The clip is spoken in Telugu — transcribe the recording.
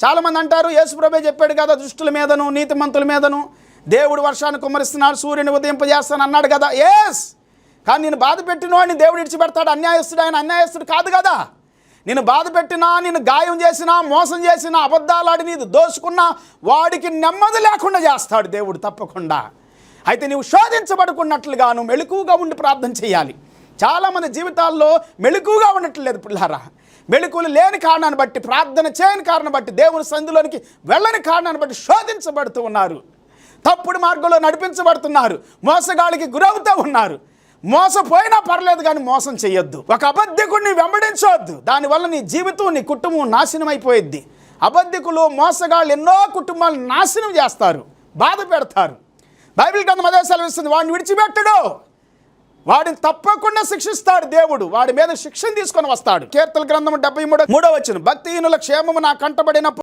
చాలామంది అంటారు యేసుప్రభువే చెప్పాడు కదా, దుష్టుల మీదను నీతిమంతుల మీదను దేవుడు వర్షాన్ని కుమ్మరిస్తున్నాడు, సూర్యుని ఉదయింపజేస్తాను అన్నాడు కదా. ఎస్, కానీ నేను బాధ పెట్టిన వాడిని దేవుడు విడిచిపెడతాడు? అన్యాయస్తుడు ఆయన అన్యాయస్తుడు కాదు కదా. నేను బాధ పెట్టినా, నేను గాయం చేసినా, మోసం చేసినా, అబద్ధాలాడి నీది దోచుకున్నా వాడికి నెమ్మది లేకుండా చేస్తాడు దేవుడు తప్పకుండా. అయితే నీవు శోధించబడుకున్నట్లుగా నువ్వు మెలకువగా ఉండి ప్రార్థన చేయాలి. చాలామంది జీవితాల్లో మెలకువగా ఉండట్లేదు పిల్లారా. మెలకువలు లేని కారణాన్ని బట్టి, ప్రార్థన చేయని కారణం బట్టి, దేవుని సంధిలోనికి వెళ్ళని కారణాన్ని బట్టి శోధించబడుతూ ఉన్నారు, తప్పుడు మార్గంలో నడిపించబడుతున్నారు, మోసగాళ్ళకి గురవుతూ ఉన్నారు. మోసపోయినా పర్లేదు కానీ మోసం చేయొద్దు. ఒక అబద్ధికుడిని వెంబడించవద్దు, దానివల్ల నీ జీవితం, నీ కుటుంబం నాశనం అయిపోయిద్ది. అబద్ధికులు, మోసగాళ్ళు ఎన్నో కుటుంబాలను నాశనం చేస్తారు, బాధ పెడతారు. బైబిల్ గ్రంథం అదే సెలవిస్తుంది, వాడిని విడిచిపెట్టడు, వాడిని తప్పకుండా శిక్షిస్తాడు దేవుడు, వాడి మీద శిక్షను తీసుకొని వస్తాడు. కీర్తన గ్రంథం 73:3 భక్తిహీనుల క్షేమము నా కంటబడినప్పుడు